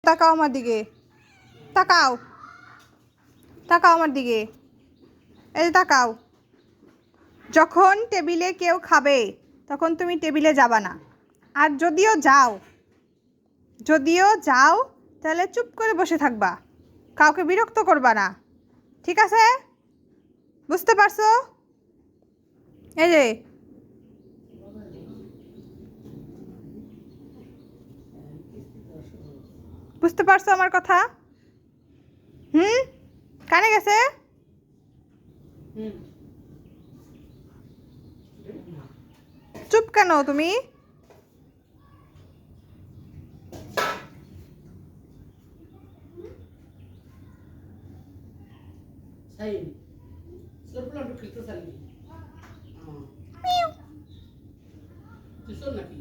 তাকাও আমার দিকে, তাকাও, তাকাও আমার দিকে, এই যে তাকাও। যখন টেবিলে কেউ খাবে তখন তুমি টেবিলে যাবা না। আর যদিও যাও তাহলে চুপ করে বসে থাকবা, কাউকে বিরক্ত করবা না, ঠিক আছে? বুঝতে পারছো? এই যে বুঝতে পারছো আমার কথা? কানে গেছে? চুপ কেন তুমি? নাকি